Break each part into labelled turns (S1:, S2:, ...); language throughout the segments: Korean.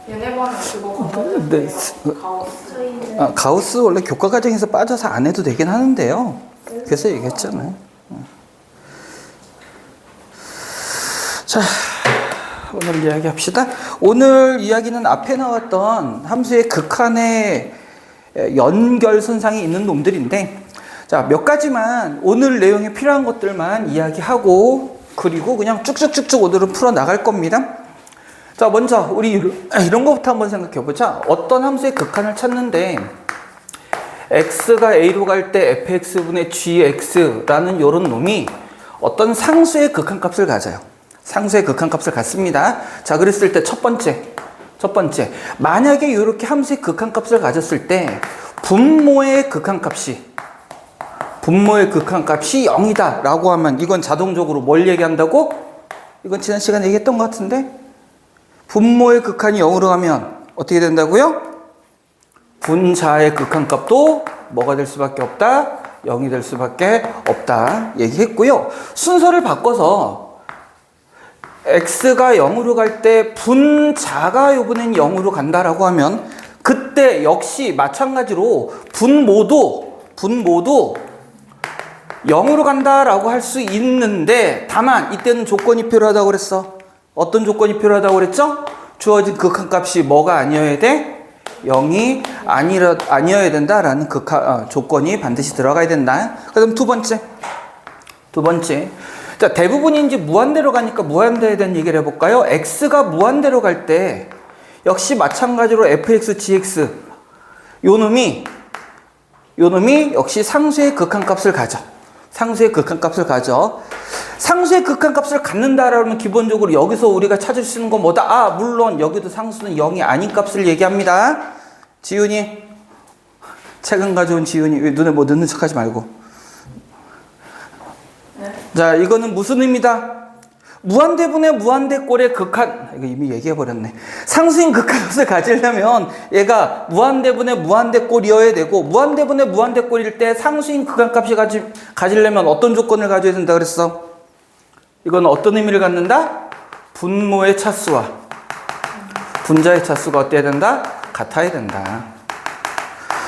S1: 얘네번은 그거 건너뛰었대요.
S2: 네.
S1: 가우스.
S2: 가우스 원래 교과 과정에서 빠져서 안 해도 되긴 하는데요. 그래서 얘기했잖아요. 자, 오늘 이야기합시다. 오늘 이야기는 앞에 나왔던 함수의 극한의 연결선상에 있는 놈들인데, 자, 몇 가지만 오늘 내용에 필요한 것들만 이야기하고, 그리고 그냥 쭉쭉쭉쭉 오늘은 풀어 나갈 겁니다. 자, 먼저 우리 이런 거부터 한번 생각해 보자. 어떤 함수의 극한을 찾는데 x가 a로 갈 때 fx분의 gx라는 요런 놈이 어떤 상수의 극한값을 가져요. 상수의 극한값을 갖습니다. 자, 그랬을 때 첫 번째 만약에 이렇게 함수의 극한값을 가졌을 때 분모의 극한값이 0이다 라고 하면 이건 자동적으로 뭘 얘기한다고? 이건 지난 시간에 얘기했던 것 같은데, 분모의 극한이 0으로 가면 어떻게 된다고요? 분자의 극한값도 뭐가 될 수밖에 없다? 0이 될 수밖에 없다 얘기했고요. 순서를 바꿔서 x가 0으로 갈 때 분자가 요번엔 0으로 간다라고 하면 그때 역시 마찬가지로 분모도 0으로 간다라고 할 수 있는데, 다만 이때는 조건이 필요하다고 그랬어. 어떤 조건이 필요하다고 그랬죠? 주어진 극한값이 뭐가 아니어야 돼? 0이 아니어야 된다라는 조건이 반드시 들어가야 된다. 그럼 두 번째. 자, 대부분이 이제 무한대로 가니까 무한대에 대한 얘기를 해볼까요? x가 무한대로 갈 때 역시 마찬가지로 fx, gx 요 놈이 역시 상수의 극한값을 가져. 상수의 극한값을 갖는다라면 기본적으로 여기서 우리가 찾을 수 있는 건 뭐다? 물론 여기도 상수는 0이 아닌 값을 얘기합니다. 지훈이, 책은 가져온 지훈이, 왜 눈에 뭐 넣는 척 하지 말고.
S1: 네.
S2: 자, 이거는 무슨 의미다? 무한대분의 무한대꼴의 극한, 이거 이미 얘기해버렸네. 상수인 극한값을 가지려면 얘가 무한대분의 무한대꼴이어야 되고, 무한대분의 무한대꼴일 때 상수인 극한값이 가지려면 어떤 조건을 가져야 된다 그랬어? 이건 어떤 의미를 갖는다? 분모의 차수와 분자의 차수가 어때야 된다? 같아야 된다.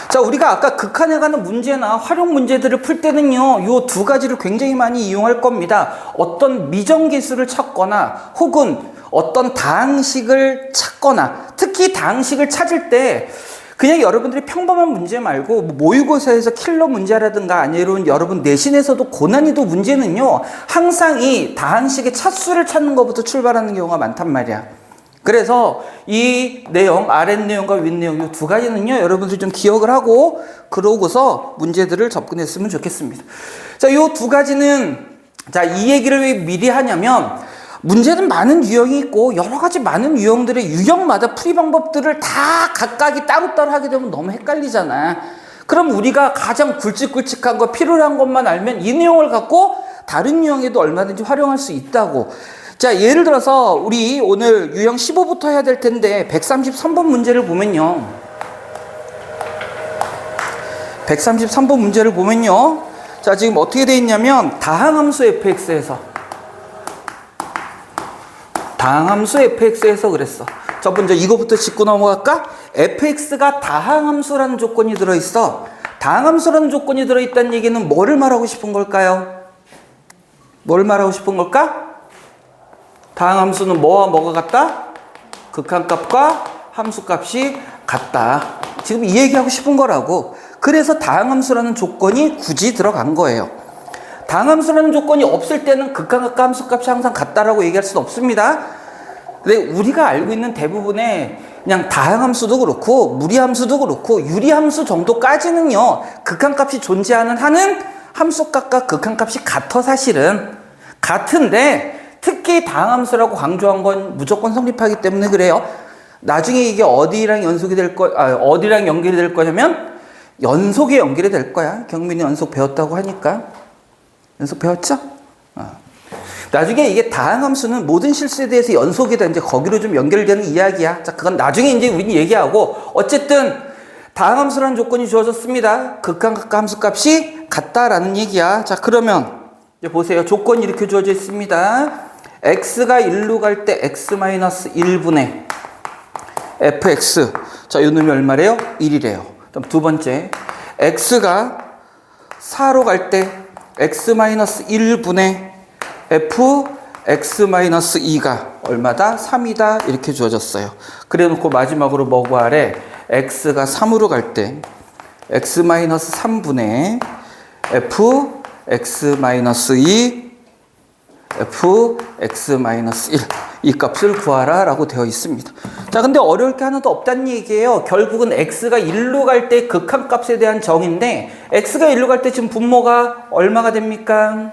S2: 자, 우리가 아까 극한에 관한 문제나 활용 문제들을 풀 때는요, 요 두 가지를 굉장히 많이 이용할 겁니다. 어떤 미정계수를 찾거나 혹은 어떤 다항식을 찾거나, 특히 다항식을 찾을 때 그냥 여러분들이 평범한 문제 말고 모의고사에서 킬러 문제라든가 아니면 여러분 내신에서도 고난이도 문제는요, 항상 이 다항식의 차수를 찾는 것부터 출발하는 경우가 많단 말이야. 그래서 이 내용, 아랫내용과 윗내용 이 두 가지는요, 여러분들 좀 기억을 하고 그러고서 문제들을 접근했으면 좋겠습니다. 자, 이 두 가지는, 자, 이 얘기를 왜 미리 하냐면, 문제는 많은 유형이 있고 여러 가지 많은 유형들의 유형마다 풀이 방법들을 다 각각이 따로따로 하게 되면 너무 헷갈리잖아. 그럼 우리가 가장 굵직굵직한 거, 필요한 것만 알면 이 내용을 갖고 다른 유형에도 얼마든지 활용할 수 있다고. 자, 예를 들어서 우리 오늘 유형 15부터 해야 될 텐데 133번 문제를 보면요. 133번 문제를 보면요. 자, 지금 어떻게 되어 있냐면 다항함수 fx에서 그랬어. 자, 먼저 이거부터 짚고 넘어갈까? fx가 다항함수라는 조건이 들어있어. 다항함수라는 조건이 들어있다는 얘기는 뭐를 말하고 싶은 걸까요? 뭘 말하고 싶은 걸까? 다항함수는 뭐와 뭐가 같다? 극한값과 함수값이 같다. 지금 이 얘기하고 싶은 거라고. 그래서 다항함수라는 조건이 굳이 들어간 거예요. 다항함수라는 조건이 없을 때는 극한값과 함수값이 항상 같다라고 얘기할 수는 없습니다. 근데 우리가 알고 있는 대부분의 그냥 다항함수도 그렇고 무리함수도 그렇고 유리함수 정도까지는요, 극한값이 존재하는 한은 함수값과 극한값이 같아. 사실은 같은데, 특히 다항함수라고 강조한 건 무조건 성립하기 때문에 그래요. 나중에 이게 어디랑 연속이 어디랑 연결이 될 거냐면 연속에 연결이 될 거야. 경민이 연속 배웠다고 하니까. 연속 배웠죠? 나중에 이게 다항함수는 모든 실수에 대해서 연속이 돼 이제 거기로 좀 연결되는 이야기야. 자, 그건 나중에 이제 우리는 얘기하고, 어쨌든 다항함수라는 조건이 주어졌습니다. 극한값과 함수값이 같다라는 얘기야. 자, 그러면 이제 보세요. 조건이 이렇게 주어져 있습니다. x가 1로 갈 때 x-1분의 fx. 자, 요 놈이 얼마래요? 1이래요. 그럼 두 번째, x가 4로 갈 때 x-1분의 fx-2가 얼마다? 3이다. 이렇게 주어졌어요. 그래 놓고 마지막으로 뭐 구하래? x가 3으로 갈 때 x-3분의 fx-2 fx-1 이 값을 구하라 라고 되어 있습니다. 자, 근데 어려울 게 하나도 없다는 얘기예요. 결국은 x가 1로 갈 때 극한값에 대한 정의인데 x가 1로 갈 때 지금 분모가 얼마가 됩니까?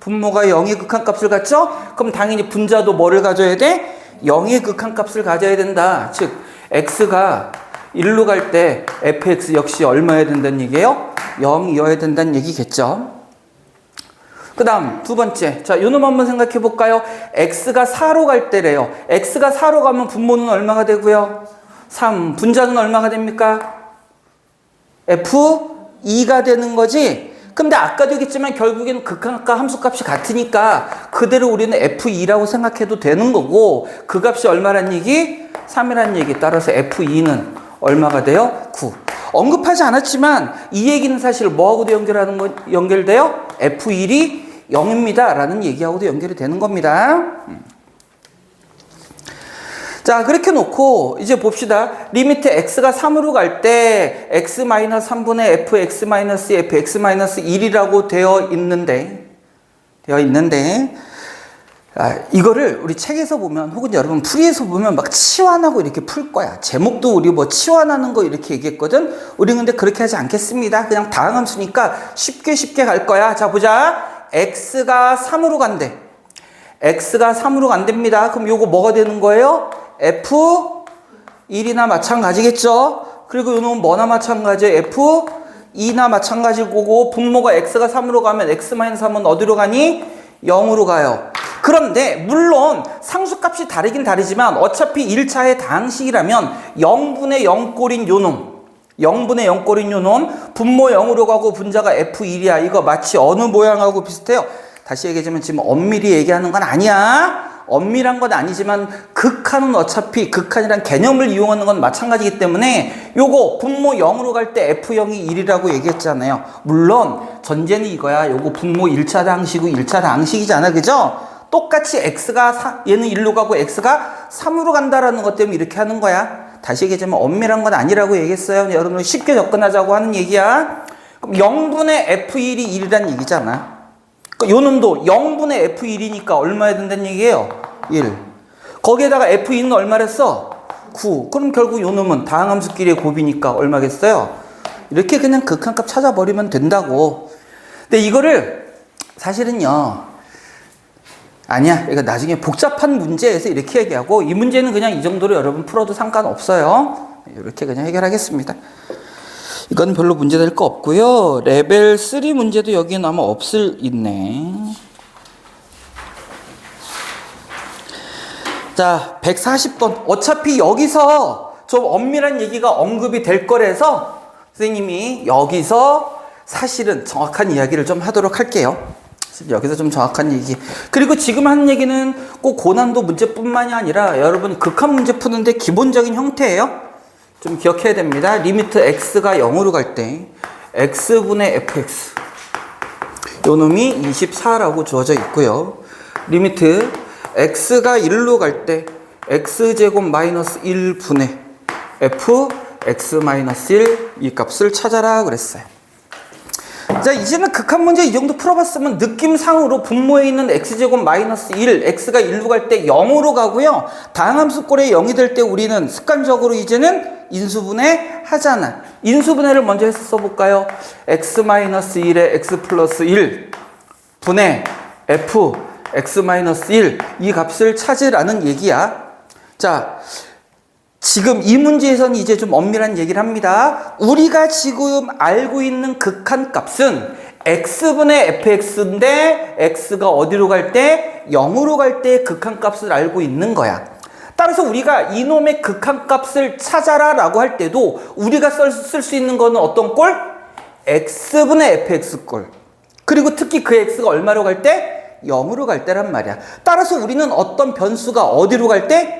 S2: 분모가 0의 극한값을 갖죠? 그럼 당연히 분자도 뭐를 가져야 돼? 0의 극한값을 가져야 된다. 즉 x가 1로 갈 때 fx 역시 얼마여야 된다는 얘기예요? 0이어야 된다는 얘기겠죠? 그 다음 두 번째, 자, 요놈 한번 생각해 볼까요? x가 4로 갈 때래요. x가 4로 가면 분모는 얼마가 되고요? 3. 분자는 얼마가 됩니까? f2가 되는 거지. 근데 아까도 얘기했지만 결국에는 극한값과 함수값이 같으니까 그대로 우리는 f2라고 생각해도 되는 거고, 그 값이 얼마란 얘기? 3이란 얘기. 따라서 f2는 얼마가 돼요? 9. 언급하지 않았지만 이 얘기는 사실 뭐하고도 연결돼요? f1이 0입니다 라는 얘기하고도 연결이 되는 겁니다. 자, 그렇게 놓고 이제 봅시다. 리미트 x가 3으로 갈 때 x-3분의 fx-2 fx-1이라고 되어 있는데 이거를 우리 책에서 보면 혹은 여러분 풀이에서 보면 막 치환하고 이렇게 풀 거야. 제목도 우리 뭐 치환하는 거 이렇게 얘기했거든. 우리 근데 그렇게 하지 않겠습니다. 그냥 다항함수니까 쉽게 갈 거야. 자, 보자. x가 3으로 간대. x가 3으로 간답니다. 그럼 요거 뭐가 되는 거예요? f1이나 마찬가지겠죠? 그리고 요놈은 뭐나 마찬가지예요? f2나 마찬가지일 거고, 분모가 x가 3으로 가면 x-3은 어디로 가니? 0으로 가요. 그런데 물론 상수값이 다르긴 다르지만 어차피 1차의 다항식이라면 0분의 0꼴인 요놈, 0분의 0꼴인 요놈, 분모 0으로 가고 분자가 f1이야. 이거 마치 어느 모양하고 비슷해요? 다시 얘기하자면 지금 엄밀히 얘기하는 건 아니야. 엄밀한 건 아니지만 극한은 어차피 극한이란 개념을 이용하는 건 마찬가지이기 때문에 요거 분모 0으로 갈 때 f0이 1이라고 얘기했잖아요. 물론 전제는 이거야. 요거 분모 1차 다항식이고 1차 다항식이잖아. 그죠? 똑같이 x가 얘는 1로 가고 x가 3으로 간다라는 것 때문에 이렇게 하는 거야. 다시 얘기하자면 엄밀한 건 아니라고 얘기했어요. 여러분 쉽게 접근하자고 하는 얘기야. 그럼 0분의 f1이 1이란 얘기잖아. 그러니까 요 놈도 0분의 f1이니까 얼마야 된다는 얘기예요? 1. 거기에다가 f2는 얼마랬어? 9. 그럼 결국 요 놈은 다항함수끼리의 곱이니까 얼마겠어요? 이렇게 그냥 극한값 찾아버리면 된다고. 근데 이거를 사실은요, 아니야, 이거 나중에 복잡한 문제에서 이렇게 얘기하고, 이 문제는 그냥 이 정도로 여러분 풀어도 상관없어요. 이렇게 그냥 해결하겠습니다. 이건 별로 문제될 거 없고요. 레벨 3 문제도 여기는 아마 있네. 자, 140번. 어차피 여기서 좀 엄밀한 얘기가 언급이 될 거라서 선생님이 여기서 사실은 정확한 이야기를 좀 하도록 할게요. 여기서 좀 정확한 얘기. 그리고 지금 하는 얘기는 꼭 고난도 문제뿐만이 아니라 여러분 극한 문제 푸는데 기본적인 형태예요. 좀 기억해야 됩니다. 리미트 x가 0으로 갈 때 x분의 fx 요 놈이 24라고 주어져 있고요. 리미트 x가 1로 갈 때 x제곱 마이너스 1분의 fx-1 이 값을 찾아라 그랬어요. 자, 이제는 극한 문제 이 정도 풀어봤으면 느낌상으로 분모에 있는 x제곱 마이너스 1, x가 1로 갈 때 0으로 가고요. 다항함수 꼴에 0이 될 때 우리는 습관적으로 이제는 인수분해 하잖아. 인수분해를 먼저 해서 써볼까요? x-1에 x 플러스 1 분의 f x-1 이 값을 찾으라는 얘기야. 자, 지금 이 문제에서는 이제 좀 엄밀한 얘기를 합니다. 우리가 지금 알고 있는 극한값은 x분의 fx인데 x가 어디로 갈 때? 0으로 갈 때 극한값을 알고 있는 거야. 따라서 우리가 이놈의 극한값을 찾아라 라고 할 때도 우리가 쓸 수 있는 거는 어떤 꼴? x분의 fx 꼴. 그리고 특히 그 x가 얼마로 갈 때? 0으로 갈 때란 말이야. 따라서 우리는 어떤 변수가 어디로 갈 때?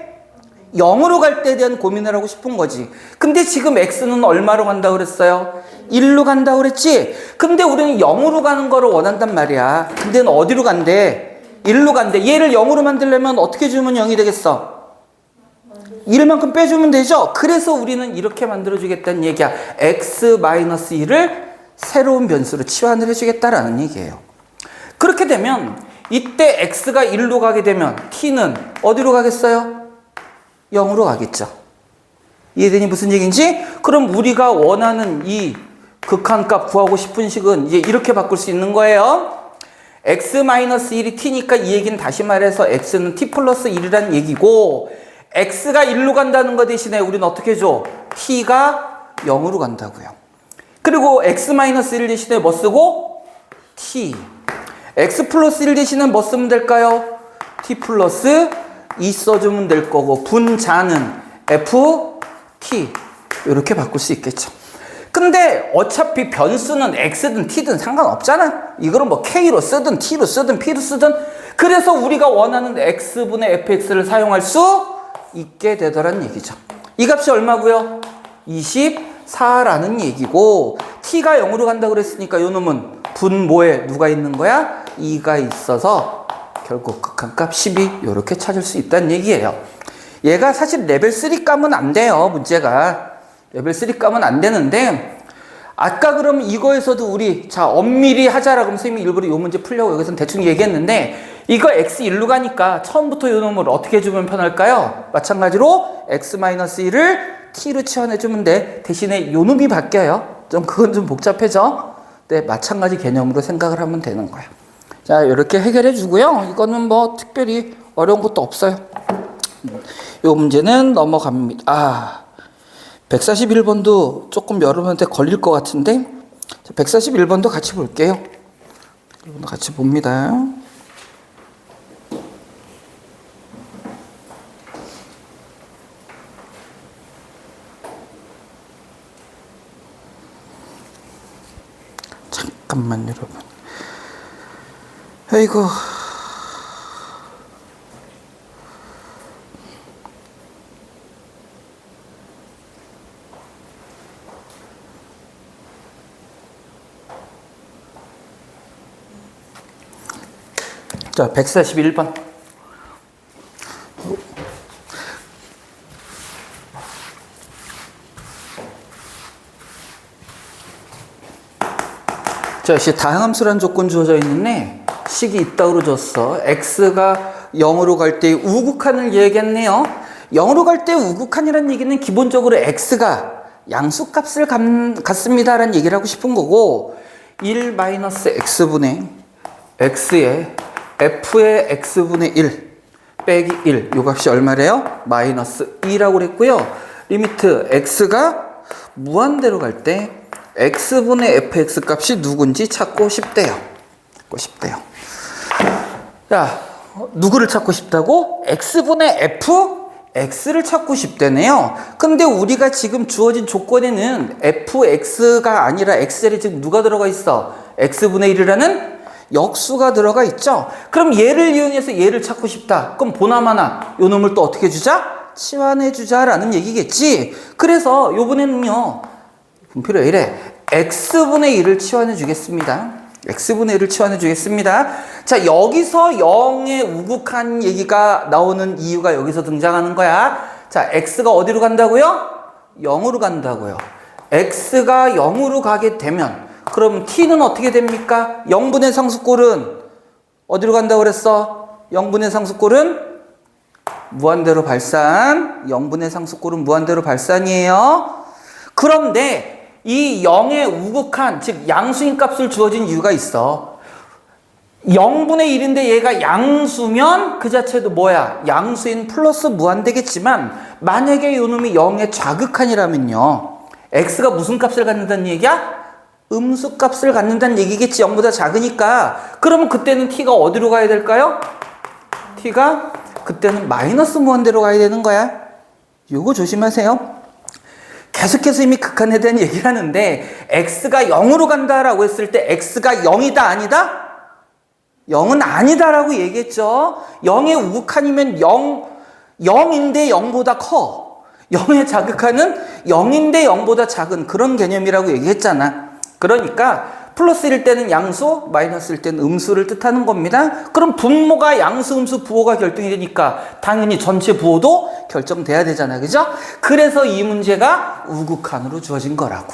S2: 0으로 갈 때에 대한 고민을 하고 싶은 거지. 근데 지금 x는 얼마로 간다고 그랬어요? 1로 간다고 그랬지? 근데 우리는 0으로 가는 거를 원한단 말이야. 근데 어디로 간대? 1로 간대. 얘를 0으로 만들려면 어떻게 주면 0이 되겠어? 1만큼 빼주면 되죠? 그래서 우리는 이렇게 만들어주겠다는 얘기야. x-1을 새로운 변수로 치환을 해주겠다라는 얘기예요. 그렇게 되면 이때 x가 1로 가게 되면 t는 어디로 가겠어요? 0으로 가겠죠. 이해되니 무슨 얘기인지? 그럼 우리가 원하는 이 극한값 구하고 싶은 식은 이제 이렇게 바꿀 수 있는 거예요. x-1이 t니까 이 얘기는 다시 말해서 x는 t 플러스 1이라는 얘기고, x가 1로 간다는 거 대신에 우리는 어떻게 해줘? t가 0으로 간다고요. 그리고 x-1 대신에 뭐 쓰고? t. x 플러스 1 대신에 뭐 쓰면 될까요? t 플러스 2 써주면 될 거고, 분자는 ft 이렇게 바꿀 수 있겠죠. 근데 어차피 변수는 x든 t든 상관없잖아. 이거를 뭐 k로 쓰든 t로 쓰든 p로 쓰든. 그래서 우리가 원하는 x분의 fx를 사용할 수 있게 되더란 얘기죠. 이 값이 얼마고요? 24라는 얘기고, t가 0으로 간다고 그랬으니까 요 놈은 분모에 누가 있는 거야? 2가 있어서 결국 극한값 12 이렇게 찾을 수 있다는 얘기예요. 얘가 사실 레벨 3 값은 안 돼요. 문제가 레벨 3 값은 안 되는데, 아까 그럼 이거에서도 우리 자 엄밀히 하자라고 하면 선생님이 일부러 이 문제 풀려고 여기서는 대충 얘기했는데, 이거 x 1로 가니까 처음부터 이 놈을 어떻게 해주면 편할까요? 마찬가지로 x-1을 t로 치환해주면 돼. 대신에 이 놈이 바뀌어요. 그건 좀 복잡해져. 네, 마찬가지 개념으로 생각을 하면 되는 거야. 자, 이렇게 해결해 주고요. 이거는 뭐 특별히 어려운 것도 없어요. 이 문제는 넘어갑니다. 141번도 조금 여러분한테 걸릴 것 같은데, 141번도 같이 볼게요. 이번도 같이 봅니다. 잠깐만 여러분. 아이고. 자, 141번. 자, 이제 다항함수란 조건 주어져 있는데 식이 있다고 줬어. x가 0으로 갈 때 우극한을 얘기했네요. 0으로 갈 때 우극한이라는 얘기는 기본적으로 x가 양수값을 갖습니다라는 얘기를 하고 싶은 거고, 1-x분의 x의 f의 x분의 1 빼기 1, 요 값이 얼마래요? 마이너스 2라고 그랬고요. 리미트 x가 무한대로 갈 때 x분의 fx 값이 누군지 찾고 싶대요. 자, 누구를 찾고 싶다고? x분의 fx를 찾고 싶대네요. 근데 우리가 지금 주어진 조건에는 fx가 아니라 x자리에 지금 누가 들어가 있어? x분의 1이라는 역수가 들어가 있죠. 그럼 얘를 이용해서 얘를 찾고 싶다. 그럼 보나마나 요 놈을 또 어떻게 주자? 치환해 주자라는 얘기겠지. 그래서 요번에는요, 분필을 이래 x분의 1을 치환해 주겠습니다. x분의 1을 치환해 주겠습니다. 자, 여기서 0의 우극한 얘기가 나오는 이유가 여기서 등장하는 거야. 자, x가 어디로 간다고요? 0으로 간다고요. x가 0으로 가게 되면 그럼 t는 어떻게 됩니까? 0분의 상수꼴은 어디로 간다고 그랬어? 0분의 상수꼴은 무한대로 발산. 0분의 상수꼴은 무한대로 발산이에요. 그런데 이 0의 우극한, 즉 양수인 값을 주어진 이유가 있어. 0분의 1인데 얘가 양수면 그 자체도 뭐야? 양수인 플러스 무한대겠지만, 만약에 요 놈이 0의 좌극한이라면요, x가 무슨 값을 갖는다는 얘기야? 음수 값을 갖는다는 얘기겠지. 0보다 작으니까. 그러면 그때는 t가 어디로 가야 될까요? t가 그때는 마이너스 무한대로 가야 되는 거야. 요거 조심하세요. 계속해서 이미 극한에 대한 얘기를 하는데, x가 0으로 간다라고 했을 때 x가 0이다 아니다? 0은 아니다라고 얘기했죠. 0의 우극한이면 0 0인데 0보다 커. 0의 자극하는 0인데 0보다 작은 그런 개념이라고 얘기했잖아. 그러니까 플러스일 때는 양수, 마이너스일 때는 음수를 뜻하는 겁니다. 그럼 분모가 양수, 음수, 부호가 결정이 되니까 당연히 전체 부호도 결정돼야 되잖아요. 그죠? 그래서 이 문제가 우극한으로 주어진 거라고.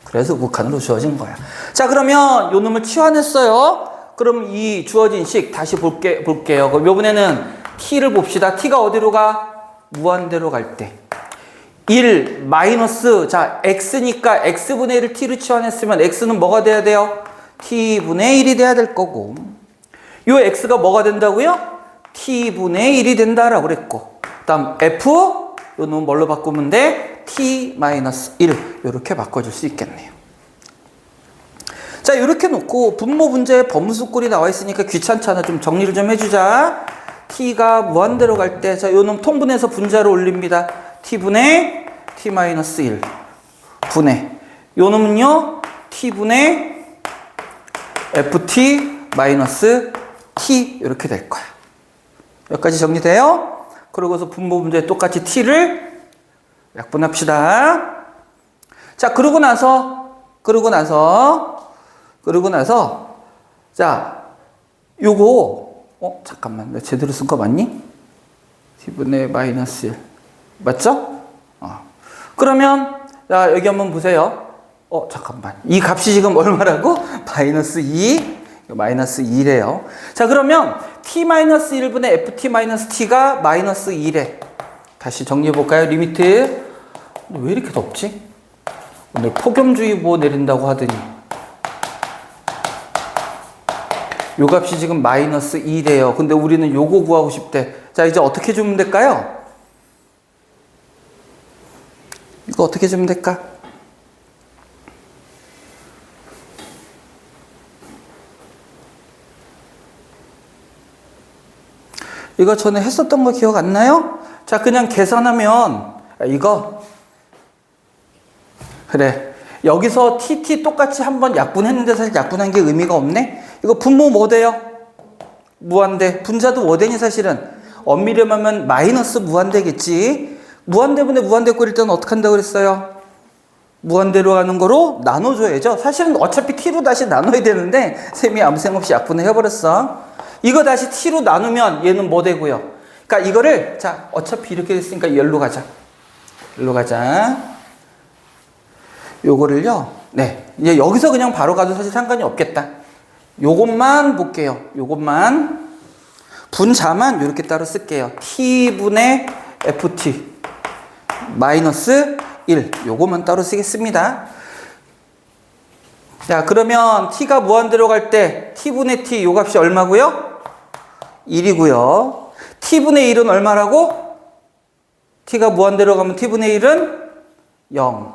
S2: 그래서 우극한으로 주어진 거야. 자, 그러면 요 놈을 치환했어요. 그럼 이 주어진 식 다시 볼게요. 그럼 요번에는 t를 봅시다. t가 어디로 가? 무한대로 갈 때. 1 마이너스 자 x니까 x분의 1을 t로 치환했으면 x는 뭐가 돼야 돼요? t분의 1이 돼야 될 거고 요 x가 뭐가 된다고요? t분의 1이 된다라고 그랬고 그 다음 f 요 놈은 뭘로 바꾸면 돼? t 마이너스 1 이렇게 바꿔줄 수 있겠네요. 자 이렇게 놓고 분모 분자에 범수꼴이 나와 있으니까 귀찮잖아. 좀 정리를 좀 해주자. t가 무한대로 갈 때 자 요 놈 통분해서 분자로 올립니다. t분의 t-1 분의 요 놈은요 t분의 ft-t 이렇게 될 거야. 여기까지 정리돼요? 그러고서 분모 문제에 똑같이 t를 약분합시다. 자 그러고 나서 자 요거 잠깐만 내가 제대로 쓴 거 맞니? t분의 마이너스 1 맞죠? 그러면 자 여기 한번 보세요. 잠깐만 이 값이 지금 얼마라고? 마이너스 2 마이너스 2래요. 자 그러면 t-1분의 ft-t가 마이너스 2래. 다시 정리해 볼까요? 리미트 왜 이렇게 덥지? 오늘 폭염주의보 내린다고 하더니 요 값이 지금 마이너스 2래요. 근데 우리는 요거 구하고 싶대. 자 이제 어떻게 주면 될까요? 이거 어떻게 주면 될까? 이거 전에 했었던 거 기억 안 나요? 자, 그냥 계산하면, 이거. 그래. 여기서 TT 똑같이 한번 약분했는데 사실 약분한 게 의미가 없네? 이거 분모 뭐 돼요? 무한대. 분자도 뭐 되니 사실은? 엄밀히 하면 마이너스 무한대겠지. 무한대분의 무한대꼴일 때는 어떻게 한다고 그랬어요? 무한대로 가는 거로 나눠줘야죠. 사실은 어차피 t로 다시 나눠야 되는데 쌤이 아무 생각 없이 약분을 해버렸어. 이거 다시 t로 나누면 얘는 뭐 되고요? 그러니까 이거를 자 어차피 이렇게 됐으니까 열로 가자. 열로 가자. 요거를요. 네. 이제 여기서 그냥 바로 가도 사실 상관이 없겠다. 요것만 볼게요. 요것만 분자만 이렇게 따로 쓸게요. t분의 ft 마이너스 1 요거만 따로 쓰겠습니다. 자 그러면 t가 무한대로 갈 때 t분의 t 요 값이 얼마고요? 1이고요. t분의 1은 얼마라고? t가 무한대로 가면 t분의 1은 0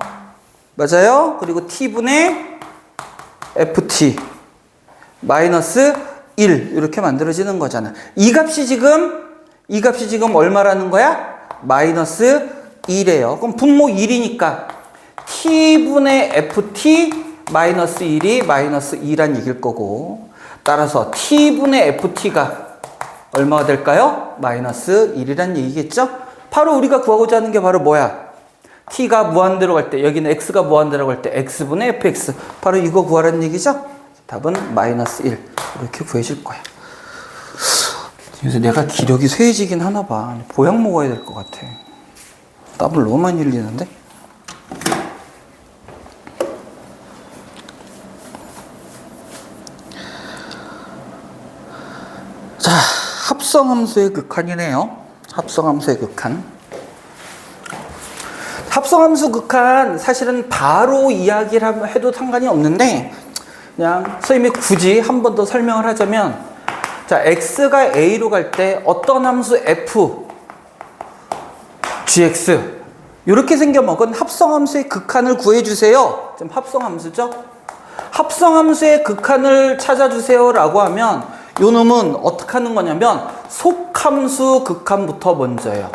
S2: 맞아요? 그리고 t분의 ft 마이너스 1 이렇게 만들어지는 거잖아. 이 값이 지금 얼마라는 거야? 마이너스 2래요. 그럼 분모 1이니까 t분의 ft 마이너스 1이 마이너스 2란 얘기일 거고 따라서 t분의 ft가 얼마가 될까요? 마이너스 1이란 얘기겠죠? 바로 우리가 구하고자 하는 게 바로 뭐야? t가 무한대로 갈 때 여기는 x가 무한대로 갈 때 x분의 fx 바로 이거 구하라는 얘기죠? 답은 마이너스 1 이렇게 구해질 거야. 그래서 내가 기력이 쇠해지긴 하나 봐. 보약 먹어야 될 것 같아. 땀을 너무 많이 흘리는데? 자, 합성함수의 극한이네요. 합성함수의 극한. 합성함수 극한 사실은 바로 이야기를 해도 상관이 없는데 그냥 선생님이 굳이 한 번 더 설명을 하자면 자, x가 a로 갈 때 어떤 함수 f gx 이렇게 생겨먹은 합성함수의 극한을 구해주세요. 지금 합성함수죠? 합성함수의 극한을 찾아주세요 라고 하면 요 놈은 어떻게 하는 거냐면 속함수 극한부터 먼저예요.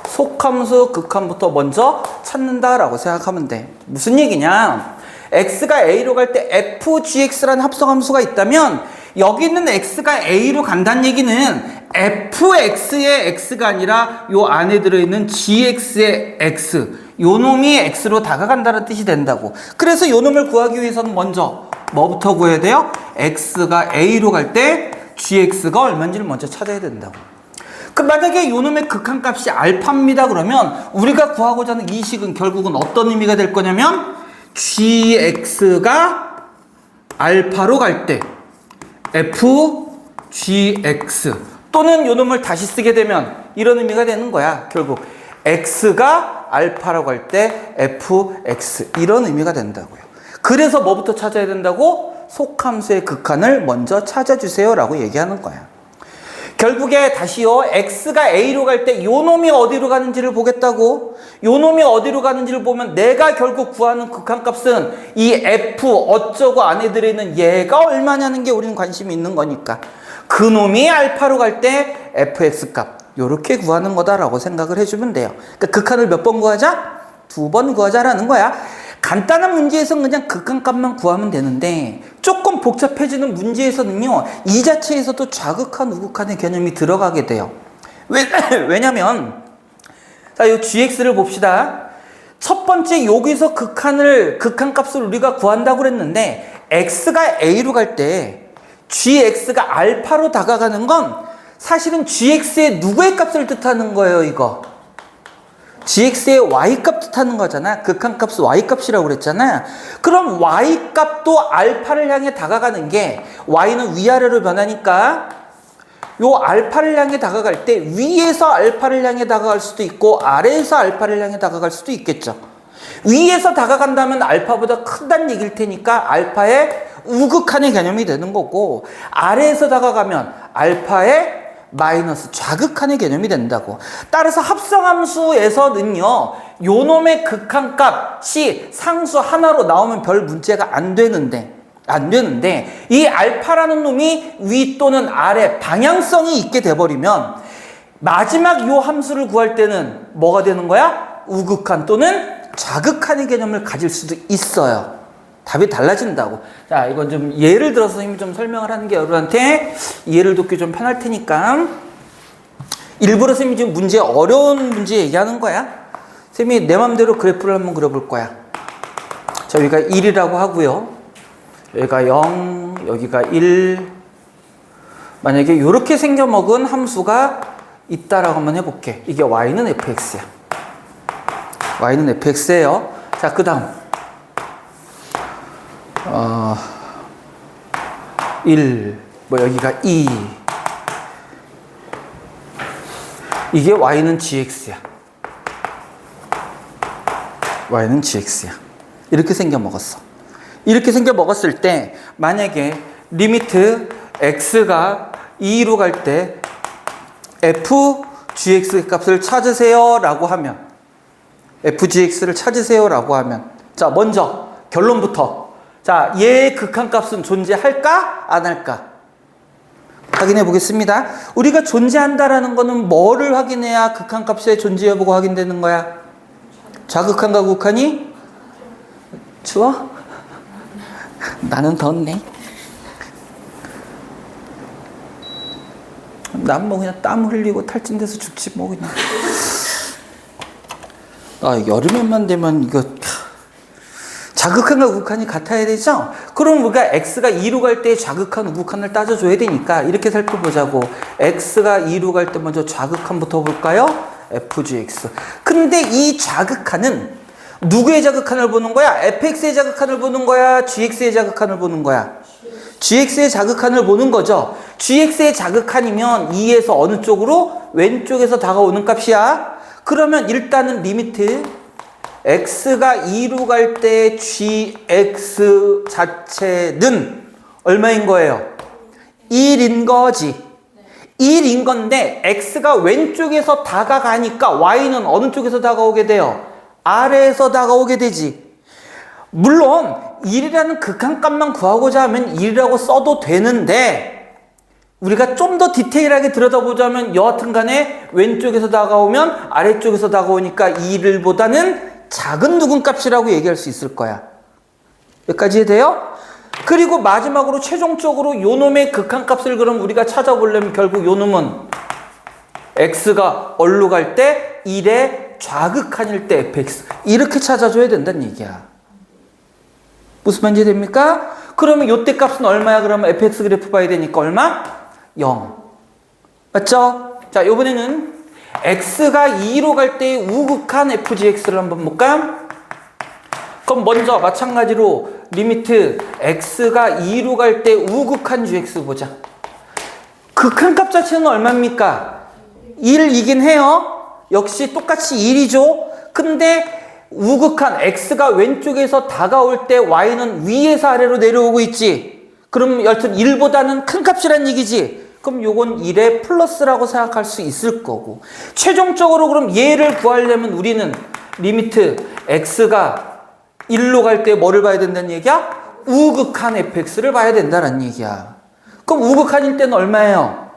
S2: 속함수 극한부터 먼저 찾는다라고 생각하면 돼. 무슨 얘기냐? x가 a로 갈 때 fgx라는 합성함수가 있다면 여기 있는 x가 a로 간다는 얘기는 fx의 x가 아니라 요 안에 들어있는 gx의 x, 요 놈이 x로 다가간다는 뜻이 된다고. 그래서 요 놈을 구하기 위해서는 먼저 뭐부터 구해야 돼요? x가 a로 갈 때 gx가 얼마인지를 먼저 찾아야 된다고. 그 만약에 요 놈의 극한값이 알파입니다 그러면 우리가 구하고자 하는 이 식은 결국은 어떤 의미가 될 거냐면 gx가 알파로 갈 때 fgx 또는 요 놈을 다시 쓰게 되면 이런 의미가 되는 거야. 결국 x가 알파라고 할 때 fx 이런 의미가 된다고요. 그래서 뭐부터 찾아야 된다고? 속함수의 극한을 먼저 찾아주세요 라고 얘기하는 거야. 결국에 다시요, x가 a로 갈 때 요 놈이 어디로 가는지를 보겠다고. 요 놈이 어디로 가는지를 보면 내가 결국 구하는 극한값은 이 f 어쩌고 안에 들어있는 얘가 얼마냐는 게 우리는 관심이 있는 거니까 그 놈이 알파로 갈 때 fx 값 요렇게 구하는 거다라고 생각을 해주면 돼요. 그러니까 극한을 몇 번 구하자? 2번 구하자라는 거야. 간단한 문제에서는 그냥 극한값만 구하면 되는데 조금 복잡해지는 문제에서는요, 이 자체에서도 좌극한, 우극한의 개념이 들어가게 돼요. 왜냐면 자, 이 gx를 봅시다. 첫 번째 여기서 극한값을 우리가 구한다고 그랬는데 x가 a로 갈 때 gx가 알파로 다가가는 건 사실은 gx의 누구의 값을 뜻하는 거예요, 이거. gx의 y값 뜻하는 거잖아. 극한값은 y값이라고 그랬잖아. 그럼 y값도 알파를 향해 다가가는 게 y는 위아래로 변하니까 요 알파를 향해 다가갈 때 위에서 알파를 향해 다가갈 수도 있고 아래에서 알파를 향해 다가갈 수도 있겠죠. 위에서 다가간다면 알파보다 큰다는 얘기일 테니까 알파의 우극한의 개념이 되는 거고 아래에서 다가가면 알파의 마이너스 좌극한의 개념이 된다고. 따라서 합성함수에서는요, 요 놈의 극한값이 상수 하나로 나오면 별 문제가 안 되는데 이 알파라는 놈이 위 또는 아래 방향성이 있게 돼버리면 마지막 요 함수를 구할 때는 뭐가 되는 거야? 우극한 또는 좌극한의 개념을 가질 수도 있어요. 답이 달라진다고. 자, 이건 좀 예를 들어서 선생님이 좀 설명을 하는 게 여러분한테 이해를 돕기 좀 편할 테니까 일부러 선생님이 지금 문제, 어려운 문제 얘기하는 거야. 선생님이 내 맘대로 그래프를 한번 그려볼 거야. 자, 여기가 1이라고 하고요. 여기가 0, 여기가 1. 만약에 이렇게 생겨먹은 함수가 있다라고 한번 해볼게. 이게 y는 fx야. y는 fx예요. 자, 그 다음 1, 뭐 여기가 2. 이게 y는 gx야. y는 gx야. 이렇게 생겨 먹었어. 이렇게 생겨 먹었을 때 만약에 리미트 x가 2로 갈 때 fgx 값을 찾으세요 라고 하면 fgx를 찾으세요 라고 하면 자, 먼저 결론부터 자, 얘의 극한값은 존재할까? 안 할까? 확인해 보겠습니다. 우리가 존재한다라는 거는 뭐를 확인해야 극한값의 존재 여부가 확인되는 거야? 좌극한과 우극한이? 추워? 나는 덥네. 난 뭐 그냥 땀 흘리고 탈진돼서 죽지 뭐 그냥. 여름에만 되면 이거 좌극한과 우극한이 같아야 되죠? 그럼 우리가 x가 2로 갈 때 좌극한, 우극한을 따져줘야 되니까 이렇게 살펴보자고. x가 2로 갈 때 먼저 좌극한부터 볼까요? fgx. 근데 이 좌극한은 누구의 좌극한을 보는 거야? fx의 좌극한을 보는 거야? gx의 좌극한을 보는 거야? gx의 좌극한을 보는 거죠. gx의 좌극한이면 2에서 어느 쪽으로? 왼쪽에서 다가오는 값이야. 그러면 일단은 리미트 x가 2로 갈 때 gx 자체는 얼마인 거예요? 1인 거지. 1인 건데 x가 왼쪽에서 다가가니까 y는 어느 쪽에서 다가오게 돼요? 아래에서 다가오게 되지. 물론 1이라는 극한값만 구하고자 하면 1이라고 써도 되는데 우리가 좀 더 디테일하게 들여다보자면 여하튼 간에 왼쪽에서 다가오면 아래쪽에서 다가오니까 1보다는 작은 누군값이라고 얘기할 수 있을 거야. 여기까지 돼요? 그리고 마지막으로 최종적으로 요놈의 극한값을 그럼 우리가 찾아보려면 결국 요놈은 x가 어디로 갈 때 1의 좌극한일 때 fx 이렇게 찾아줘야 된다는 얘기야. 무슨 말인지 됩니까? 그러면 요때 값은 얼마야? 그러면 fx 그래프 봐야 되니까 얼마? 0. 맞죠? 자, 이번에는 x가 2로 갈 때의 우극한 fgx를 한번 볼까? 그럼 먼저 마찬가지로 리미트 x가 2로 갈 때 우극한 gx 보자. 극한값 자체는 얼마입니까? 1이긴 해요. 역시 똑같이 1이죠. 근데 우극한 x가 왼쪽에서 다가올 때 y는 위에서 아래로 내려오고 있지. 그럼 여튼 1보다는 큰 값이란 얘기지. 그럼 요건 1의 플러스라고 생각할 수 있을 거고. 최종적으로 그럼 얘를 구하려면 우리는 리미트 x가 1로 갈 때 뭐를 봐야 된다는 얘기야? 우극한 fx를 봐야 된다는 얘기야. 그럼 우극한일 때는 얼마예요?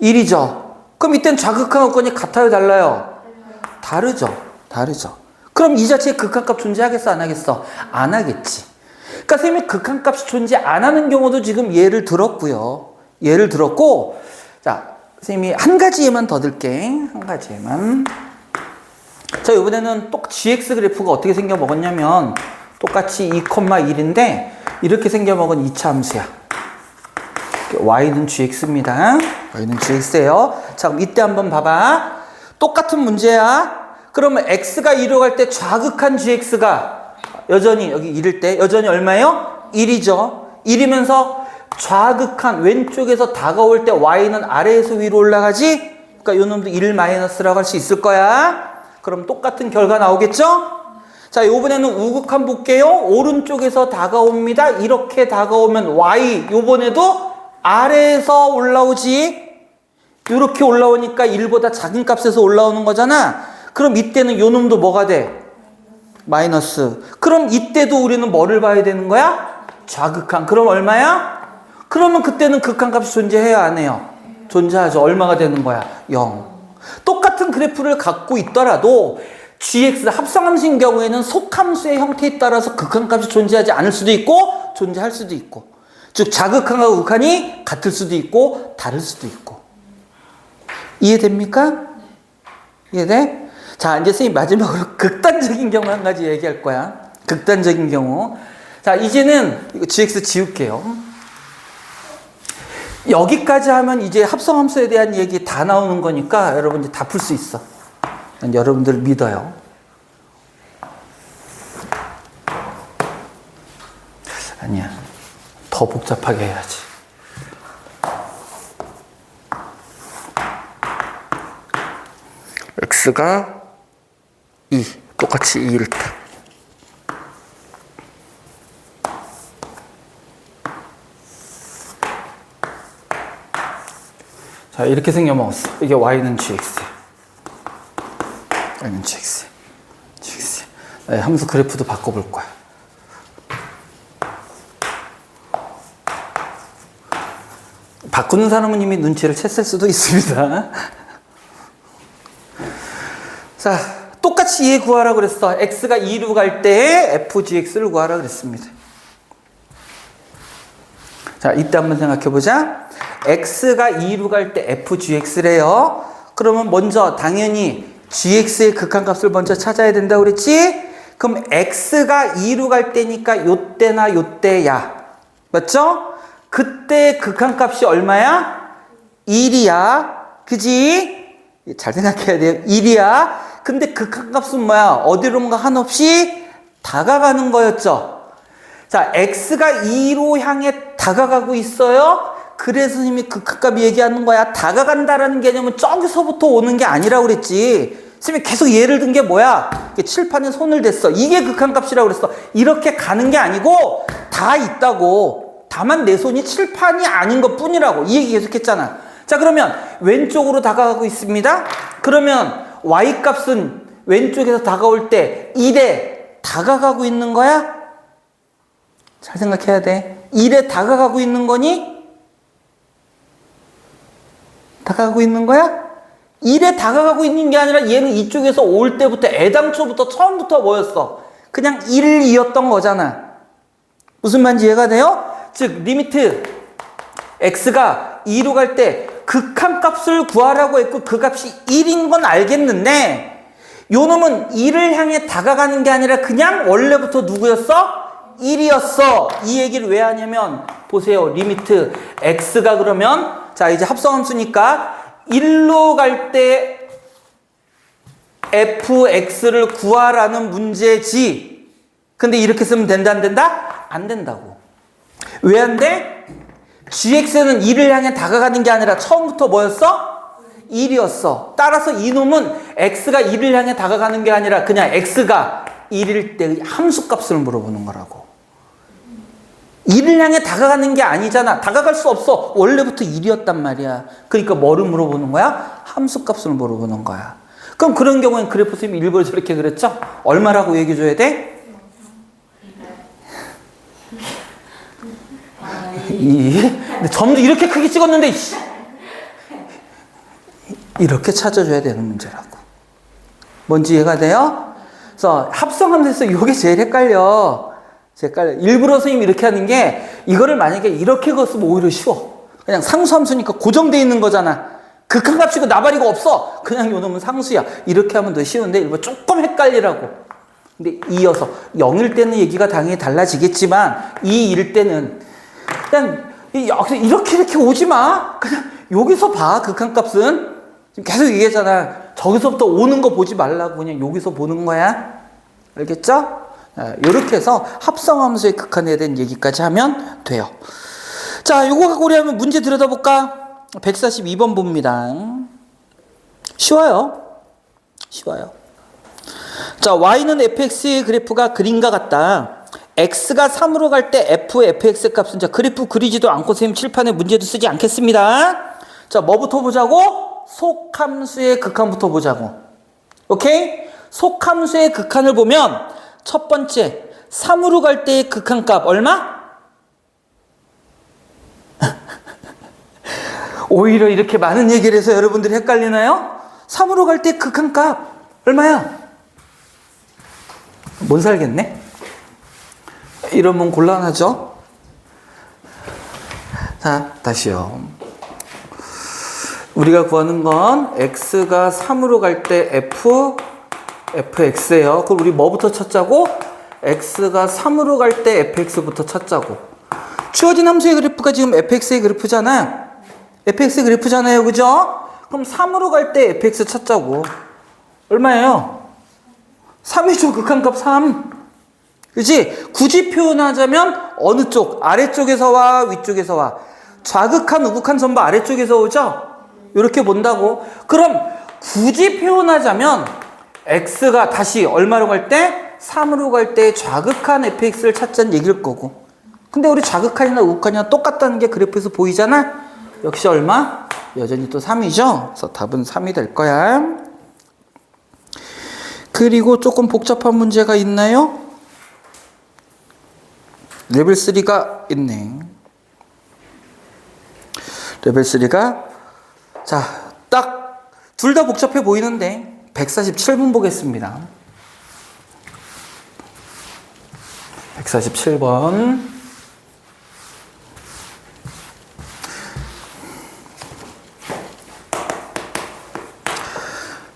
S2: 1이죠. 그럼 이때는 좌극한 조건이 같아요, 달라요? 다르죠. 다르죠. 그럼 이 자체의 극한값 존재하겠어, 안 하겠어? 안 하겠지. 그러니까 선생님이 극한값이 존재 안 하는 경우도 지금 예를 들었고요. 예를 들었고, 자, 선생님이 한 가지 예만 더 들게. 한 가지 예만. 자, 이번에는 또 gx 그래프가 어떻게 생겨 먹었냐면 똑같이 2,1인데 이렇게 생겨 먹은 2차 함수야. y는 gx입니다. y는 gx예요. 자, 그럼 이때 한번 봐봐. 똑같은 문제야. 그러면 x가 2로 갈 때 좌극한 gx가 여전히 여기 1일 때 여전히 얼마예요? 1이죠. 1이면서 좌극한 왼쪽에서 다가올 때 y는 아래에서 위로 올라가지? 그러니까 요 놈도 1 마이너스라고 할 수 있을 거야. 그럼 똑같은 결과 나오겠죠? 자, 이번에는 우극한 볼게요. 오른쪽에서 다가옵니다. 이렇게 다가오면 y 요번에도 아래에서 올라오지. 이렇게 올라오니까 1보다 작은 값에서 올라오는 거잖아. 그럼 이때는 요 놈도 뭐가 돼? 마이너스. 그럼 이때도 우리는 뭐를 봐야 되는 거야? 좌극한. 그럼 얼마야? 그러면 그때는 극한값이 존재해야 안 해요? 존재하죠. 얼마가 되는 거야? 0. 똑같은 그래프를 갖고 있더라도 gx 합성함수인 경우에는 속함수의 형태에 따라서 극한값이 존재하지 않을 수도 있고 존재할 수도 있고, 즉 좌극한과 우극한이 같을 수도 있고 다를 수도 있고. 이해됩니까? 이해돼? 자, 이제 선생님 마지막으로 극단적인 경우 한 가지 얘기할 거야. 극단적인 경우. 자, 이제는 이거 gx 지울게요. 여기까지 하면 이제 합성함수에 대한 얘기 다 나오는 거니까 여러분들 다 풀 수 있어. 난 여러분들 믿어요. 아니야. 더 복잡하게 해야지. x가 2, 똑같이 2일 때. 자, 이렇게 생겨먹었어. 이게 y는 gx야. y는 gx야. gx야. 네, 함수 그래프도 바꿔볼 거야. 바꾸는 사람은 이미 눈치를 챘을 수도 있습니다. 자, 똑같이 얘 구하라 그랬어. x가 2로 갈 때 fgx를 구하라 그랬습니다. 자, 이때 한번 생각해보자. x가 2로 갈 때 fgx래요. 그러면 먼저 당연히 gx의 극한값을 먼저 찾아야 된다고 그랬지? 그럼 x가 2로 갈 때니까 요때나 요때야. 맞죠? 그때 극한값이 얼마야? 1이야. 그지? 잘 생각해야 돼요. 1이야. 근데 극한값은 뭐야? 어디론가 한없이 다가가는 거였죠. 자, x가 2로 향해 다가가고 있어요. 그래서 선생님이 극한값 얘기하는 거야. 다가간다라는 개념은 저기서부터 오는 게 아니라고 그랬지. 선생님이 계속 예를 든 게 뭐야? 칠판에 손을 댔어. 이게 극한값이라고 그랬어. 이렇게 가는 게 아니고 다 있다고. 다만 내 손이 칠판이 아닌 것 뿐이라고. 이 얘기 계속 했잖아. 자, 그러면 왼쪽으로 다가가고 있습니다. 그러면 y값은 왼쪽에서 다가올 때 1에 다가가고 있는 거야? 잘 생각해야 돼. 1에 다가가고 있는 거니? 다가가고 있는 거야? 1에 다가가고 있는 게 아니라 얘는 이쪽에서 올 때부터 애당초부터 처음부터 뭐였어? 그냥 1이었던 거잖아. 무슨 말인지 이해가 돼요? 즉 리미트 x가 2로 갈 때 극한값을 구하라고 했고 그 값이 1인 건 알겠는데 요 놈은 2를 향해 다가가는 게 아니라 그냥 원래부터 누구였어? 1이었어. 이 얘기를 왜 하냐면 보세요. 리미트 x가 그러면 자 이제 합성함수니까 1로 갈 때 fx를 구하라는 문제지. 근데 이렇게 쓰면 된다 안 된다? 안 된다고. 왜 안 돼? gx는 2를 향해 다가가는 게 아니라 처음부터 뭐였어? 1이었어. 따라서 이놈은 x가 2를 향해 다가가는 게 아니라 그냥 x가 1일 때의 함수값을 물어보는 거라고. 2를 향해 다가가는 게 아니잖아. 다가갈 수 없어. 원래부터 1이었단 말이야. 그러니까 뭐를 물어보는 거야? 함수값을 물어보는 거야. 그럼 그런 경우엔 그래프 선생님이 일부러 저렇게 그랬죠? 얼마라고 얘기해줘야 돼? 2. 근데 점도 이렇게 크게 찍었는데 이렇게 찾아줘야 되는 문제라고. 뭔지 이해가 돼요? 그래서 합성하면서 이게 제일 헷갈려. 일부러 선생님이 이렇게 하는 게 이거를 만약에 이렇게 그었으면 오히려 쉬워. 그냥 상수함수니까 고정되어 있는 거잖아. 극한값이고 나발이고 없어. 그냥 요 놈은 상수야. 이렇게 하면 더 쉬운데 일부러 조금 헷갈리라고. 근데 2여서 0일 때는 얘기가 당연히 달라지겠지만 2일 때는 그냥 이렇게 오지 마. 그냥 여기서 봐. 극한값은 지금 계속 얘기하잖아. 저기서부터 오는 거 보지 말라고. 그냥 여기서 보는 거야. 알겠죠? 이렇게 해서 합성함수의 극한에 대한 얘기까지 하면 돼요. 자, 요거 갖고 우리 한번 문제 들여다볼까? 142번 봅니다. 쉬워요. 자, y는 fx의 그래프가 그림과 같다. x가 3으로 갈 때 fx 값은 자 그래프 그리지도 않고 선생님 칠판에 문제도 쓰지 않겠습니다. 자, 뭐부터 보자고? 속함수의 극한부터 보자고. 오케이? 속함수의 극한을 보면 첫 번째 3으로 갈 때의 극한값 얼마? 오히려 이렇게 많은 얘기를 해서 여러분들이 헷갈리나요? 3으로 갈 때 극한값 얼마야? 못 살겠네? 이러면 곤란하죠? 자, 다시요. 우리가 구하는 건 x가 3으로 갈 때 fx예요. 그럼 우리 뭐부터 찾자고? x가 3으로 갈 때 fx부터 찾자고. 주어진 함수의 그래프가 지금 fx의 그래프잖아. fx의 그래프잖아요. 그죠? 그럼 3으로 갈 때 fx 찾자고. 얼마예요? 3이죠. 극한값 3. 그치? 굳이 표현하자면 어느 쪽? 아래쪽에서 와? 위쪽에서 와? 좌극한, 우극한 전부 아래쪽에서 오죠? 이렇게 본다고. 그럼 굳이 표현하자면 x가 다시 얼마로 갈 때? 3으로 갈 때 좌극한 fx를 찾자는 얘기일 거고. 근데 우리 좌극한이나 우극한이나 똑같다는 게 그래프에서 보이잖아? 역시 얼마? 여전히 또 3이죠? 그래서 답은 3이 될 거야. 그리고 조금 복잡한 문제가 있나요? 레벨 3가 있네. 레벨 3가 자, 딱 둘 다 복잡해 보이는데 147번 보겠습니다. 147번.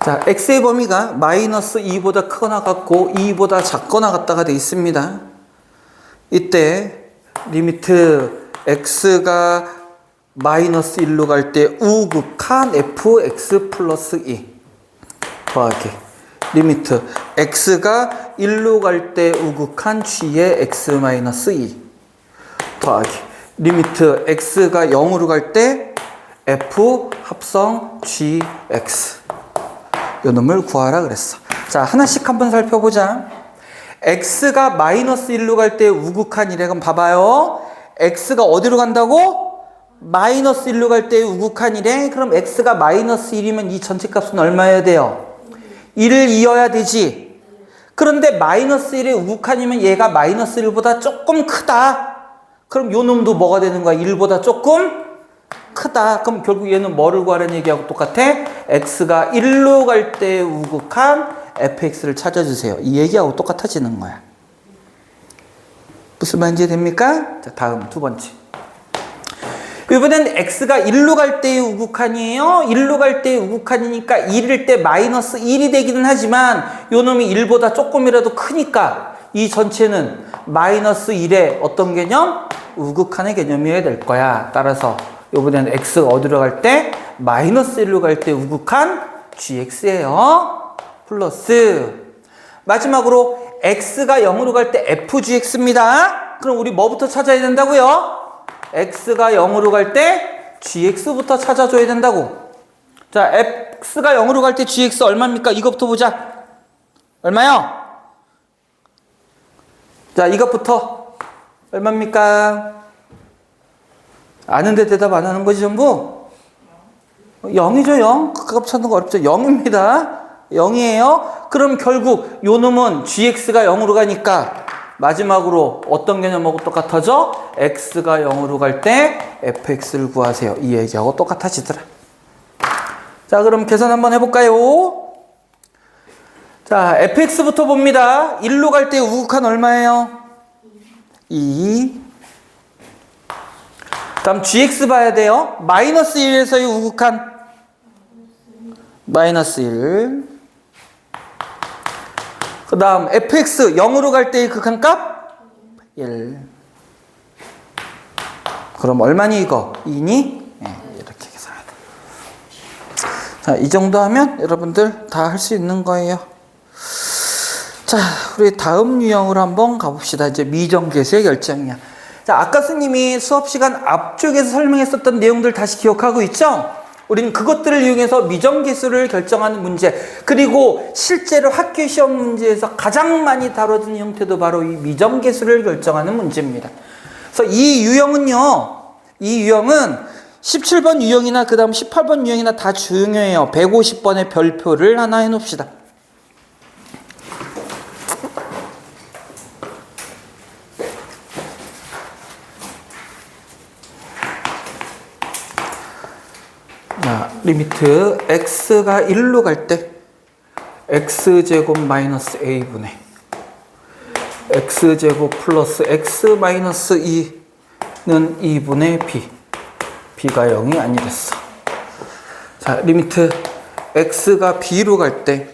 S2: 자, x의 범위가 마이너스 2보다 크거나 같고 2보다 작거나 같다가 되어 있습니다. 이때 리미트 x가 마이너스 1로 갈 때 우극한 fx 플러스 2 더하기 리미트 x가 1로 갈 때 우극한 g의 x 마이너스 2 더하기 리미트 x가 0으로 갈 때 f 합성 gx 요 놈을 구하라 그랬어. 자, 하나씩 한번 살펴보자. x가 마이너스 1로 갈 때 우극한 이래. 그럼 봐봐요. x가 어디로 간다고? 마이너스 1로 갈 때 우극한 이래. 그럼 x가 마이너스 1이면 이 전체 값은 얼마여야 돼요? 1을 이어야 되지. 그런데 마이너스 1의 우극한이면 얘가 마이너스 1보다 조금 크다. 그럼 요 놈도 뭐가 되는 거야? 1보다 조금 크다. 그럼 결국 얘는 뭐를 구하라는 얘기하고 똑같아? x가 1로 갈 때 우극한 fx를 찾아주세요. 이 얘기하고 똑같아지는 거야. 무슨 말인지 됩니까? 자, 다음 두 번째. 이번엔 x가 1로 갈 때의 우극한이에요. 1로 갈 때의 우극한이니까 1일 때 마이너스 1이 되기는 하지만 요 놈이 1보다 조금이라도 크니까 이 전체는 마이너스 1의 어떤 개념? 우극한의 개념이어야 될 거야. 따라서 이번에는 x가 어디로 갈 때? 마이너스 1로 갈 때 우극한 gx예요. 플러스 마지막으로 x가 0으로 갈 때 fgx입니다. 그럼 우리 뭐부터 찾아야 된다고요? x가 0으로 갈 때 gx부터 찾아줘야 된다고. 자, x가 0으로 갈 때 gx 얼마입니까? 이것부터 보자. 얼마요? 자, 이것부터 얼마입니까? 아는데 대답 안 하는 거지 전부? 0이죠. 0. 그값 찾는 거 어렵죠. 0입니다. 0이에요. 그럼 결국 요 놈은 gx가 0으로 가니까 마지막으로 어떤 개념하고 똑같아져? x가 0으로 갈 때 fx를 구하세요. 이 얘기하고 똑같아지더라. 자, 그럼 계산 한번 해볼까요? 자, fx부터 봅니다. 1로 갈 때 우극한 얼마예요? 2. 다음 gx 봐야 돼요. 마이너스 1에서의 우극한 마이너스 1. 그 다음 fx 0으로 갈 때의 극한값 1. 그럼 얼마니 이거? 2니? 네, 이렇게 계산하다. 자, 이 정도 하면 여러분들 다 할 수 있는 거예요. 자, 우리 다음 유형으로 한번 가봅시다. 이제 미정계수의 결정이야. 자, 아까 스님이 수업 시간 앞쪽에서 설명했었던 내용들 다시 기억하고 있죠? 우리는 그것들을 이용해서 미정계수를 결정하는 문제, 그리고 실제로 학교 시험 문제에서 가장 많이 다뤄진 형태도 바로 이 미정계수를 결정하는 문제입니다. 그래서 이 유형은 17번 유형이나 그 다음 18번 유형이나 다 중요해요. 150번의 별표를 하나 해놓읍시다. 자, 리미트 x가 1로 갈 때 x제곱 마이너스 a분의 x제곱 플러스 x 마이너스 2는 2분의 b. b가 0이 아니랬어. 자, 리미트 x가 b로 갈 때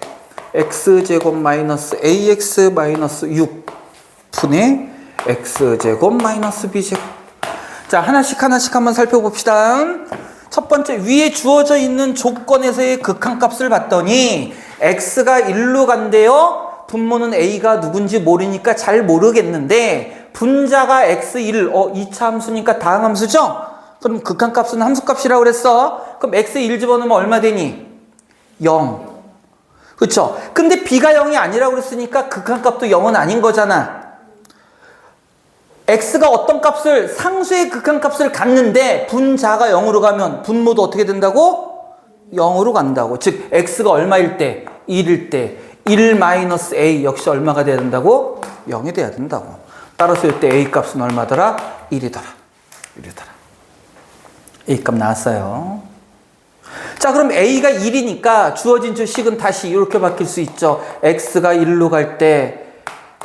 S2: x제곱 마이너스 ax 마이너스 6분의 x제곱 마이너스 b제곱. 자, 하나씩 한번 살펴봅시다. 첫 번째, 위에 주어져 있는 조건에서의 극한값을 봤더니 x가 1로 간대요. 분모는 a가 누군지 모르니까 잘 모르겠는데 분자가 x1, 2차 함수니까 다항 함수죠? 그럼 극한값은 함수값이라고 그랬어. 그럼 x1 집어넣으면 얼마 되니? 0. 그렇죠? 근데 b가 0이 아니라고 그랬으니까 극한값도 0은 아닌 거잖아. x가 어떤 값을, 상수의 극한값을 갖는데 분자가 0으로 가면 분모도 어떻게 된다고? 0으로 간다고. 즉 x가 얼마일 때? 1일 때 1-a 역시 얼마가 돼야 된다고? 0이 돼야 된다고. 따라서 이때 a 값은 얼마더라? 1이더라. a 값 나왔어요. 자, 그럼 a가 1이니까 주어진 저 식은 다시 이렇게 바뀔 수 있죠. x가 1로 갈 때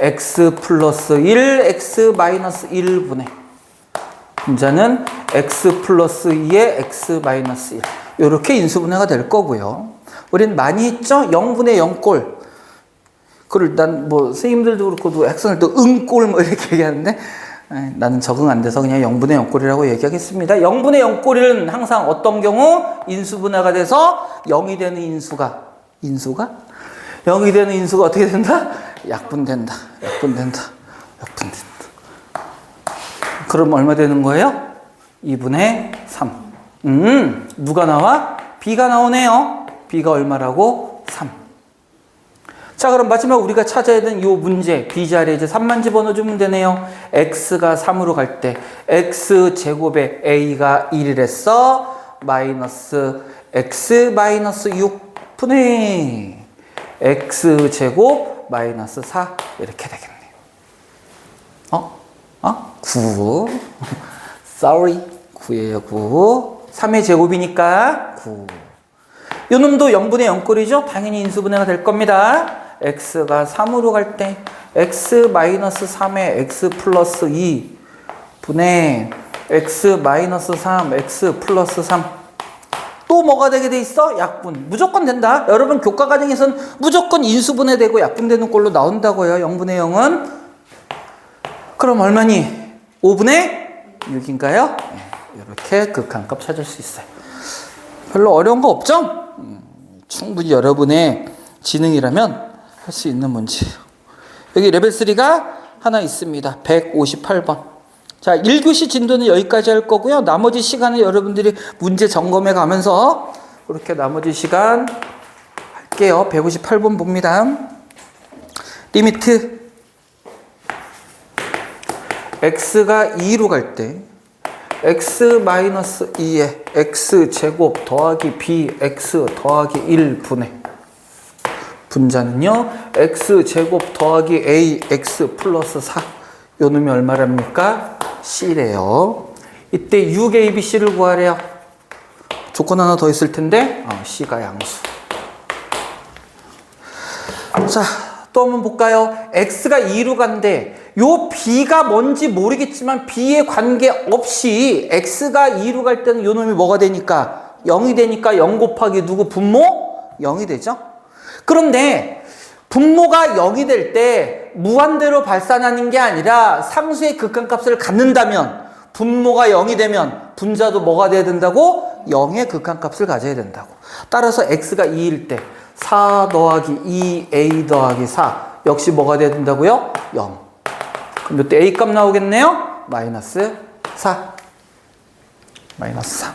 S2: x 플러스 1, x 마이너스 1분의 분자는 x 플러스 2의 x 마이너스 1. 이렇게 인수분해가 될 거고요. 우린 많이 했죠? 0분의 0꼴. 그걸 난 뭐 선생님들도 그렇고 학생들도 응꼴 뭐 이렇게 얘기하는데 나는 적응 안 돼서 그냥 0분의 0꼴이라고 얘기하겠습니다. 0분의 0꼴은 항상 어떤 경우? 인수분해가 돼서 0이 되는 인수가 0이 되는 인수가 어떻게 된다? 약분된다. 그럼 얼마 되는 거예요? 2분의 3. 누가 나와? b가 나오네요. b가 얼마라고? 3. 자, 그럼 마지막 우리가 찾아야 되는 이 문제, b자리에 이제 3만 집어넣어주면 되네요. x가 3으로 갈 때 x제곱에 a가 1이랬어. 마이너스 x 마이너스 6분의 x제곱 마이너스 4 이렇게 되겠네요. 9. Sorry. 9예요. 9. 3의 제곱이니까 9. 요 놈도 0분의 0꼴이죠? 당연히 인수분해가 될 겁니다. x가 3으로 갈 때 x 마이너스 3에 x 플러스 2 분의 x 마이너스 3 x 플러스 3 또 뭐가 되게 돼 있어? 약분. 무조건 된다. 여러분 교과 과정에서는 무조건 인수분해되고 약분되는 꼴로 나온다고요. 0분의 0은. 그럼 얼마니? 5분의 6인가요? 이렇게 극한값 찾을 수 있어요. 별로 어려운 거 없죠? 충분히 여러분의 지능이라면 할 수 있는 문제예요. 여기 레벨 3가 하나 있습니다. 158번. 자, 1교시 진도는 여기까지 할 거고요. 나머지 시간은 여러분들이 문제 점검해 가면서 그렇게 나머지 시간 할게요. 158번 봅니다. 리미트 x가 2로 갈 때 x-2에 x제곱 더하기 bx 더하기 1분의 분자는요 x제곱 더하기 ax 플러스 4 요 놈이 얼마랍니까? C래요. 이때 6ABC를 구하래요. 조건 하나 더 있을 텐데 C가 양수. 자, 또 한번 볼까요? X가 2로 간대. 요 B가 뭔지 모르겠지만 B에 관계없이 X가 2로 갈 때는 요 놈이 뭐가 되니까? 0이 되니까 0 곱하기 누구? 분모? 0이 되죠? 그런데 분모가 0이 될 때 무한대로 발산하는 게 아니라 상수의 극한값을 갖는다면 분모가 0이 되면 분자도 뭐가 돼야 된다고? 0의 극한값을 가져야 된다고. 따라서 x가 2일 때 4 더하기 2a 더하기 4 역시 뭐가 돼야 된다고요? 0. 그럼 이때 a 값 나오겠네요? 마이너스 4. 마이너스 3.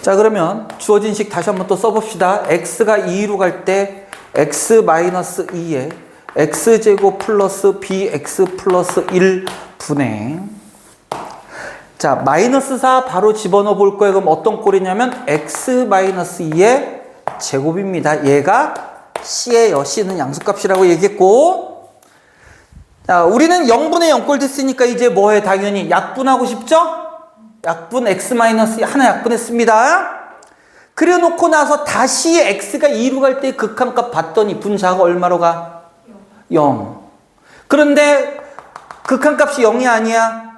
S2: 자, 그러면 주어진 식 다시 한번 또 써봅시다. x가 2로 갈 때 x-2에 x제곱 플러스 bx 플러스 1 분의 자, 마이너스 4 바로 집어넣어 볼 거예요. 그럼 어떤 꼴이냐면 x-2의 제곱입니다. 얘가 c예요. c는 양수값이라고 얘기했고, 자, 우리는 0분의 0꼴 됐으니까 이제 뭐해? 당연히 약분하고 싶죠? 약분 x-2 하나 약분했습니다. 그래 놓고 나서 다시 x가 2로 갈 때 극한값 봤더니 분자가 얼마로 가? 0. 그런데 극한값이 0이 아니야?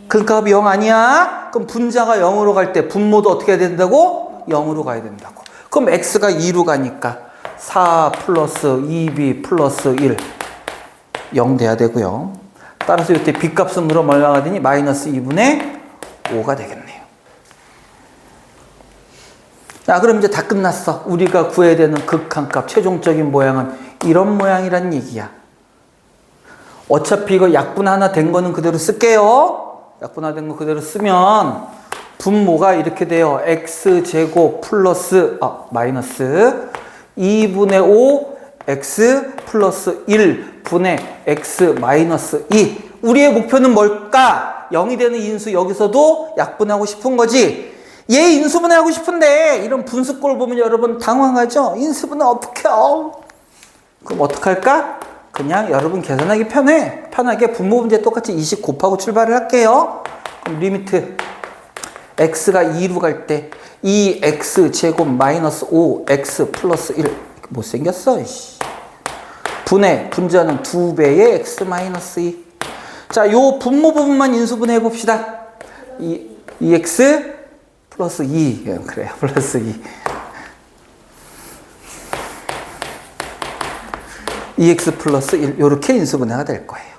S2: 극한값이 0 아니야? 그럼 분자가 0으로 갈 때 분모도 어떻게 해야 된다고? 0으로 가야 된다고. 그럼 x가 2로 가니까 4 플러스 2b 플러스 1 0 돼야 되고요. 따라서 이때 b값은 그럼 얼마가 되니? 마이너스 2분의 5가 되겠네요. 자, 그럼 이제 다 끝났어. 우리가 구해야 되는 극한값, 최종적인 모양은 이런 모양이란 얘기야. 어차피 이거 약분 하나 된 거는 그대로 쓸게요. 약분 하나 된 거 그대로 쓰면 분모가 이렇게 돼요. x제곱 플러스, 마이너스 2분의 5 x 플러스 1분의 x 마이너스 2. 우리의 목표는 뭘까? 0이 되는 인수 여기서도 약분하고 싶은 거지. 얘 인수분해하고 싶은데 이런 분수꼴 보면 여러분 당황하죠? 인수분해 어떻게 해요? 그럼 어떡할까? 그냥 여러분 계산하기 편하게 분모 문제 똑같이 20 곱하고 출발을 할게요. 그럼 리미트 x가 2로 갈 때 2x 제곱 마이너스 5x 플러스 1 못생겼어. 분의 분자는 2배의 x 마이너스 2. 자, 요 분모 부분만 인수분해 해봅시다. 2x 플러스 2. 그래요. 플러스 2. 2x 플러스 1. 요렇게 인수분해가 될 거예요.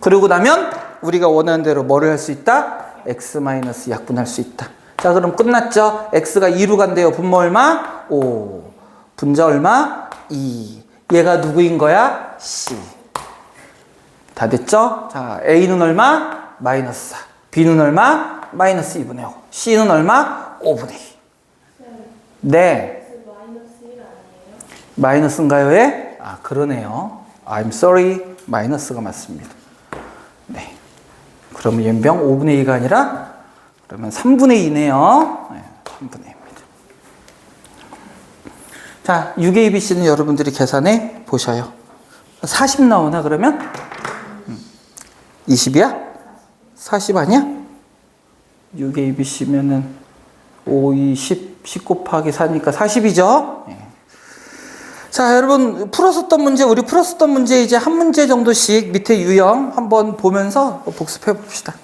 S2: 그러고 나면 우리가 원하는 대로 뭐를 할 수 있다? x 마이너스 약분할 수 있다. 자, 그럼 끝났죠? x가 2로 간대요. 분모 얼마? 5. 분자 얼마? 2. 얘가 누구인 거야? c. 다 됐죠? 자, a는 얼마? 마이너스 4. b는 얼마? 마이너스 2분의 5. c는 얼마? 5분의 2. 네.
S1: 마이너스 1 아니에요?
S2: 마이너스인가요? 예? 그러네요. I'm sorry. 마이너스가 맞습니다. 네. 그러면 연병 5분의 2가 아니라 그러면 3분의 2네요. 네, 3분의 2입니다. 자, 6ABC는 여러분들이 계산해 보셔요. 40 나오나 그러면? 20이야? 40 아니야? 6ABC면은 5, 20, 10 곱하기 4니까 40이죠. 자, 여러분 우리 풀었었던 문제 이제 한 문제 정도씩 밑에 유형 한번 보면서 복습해 봅시다.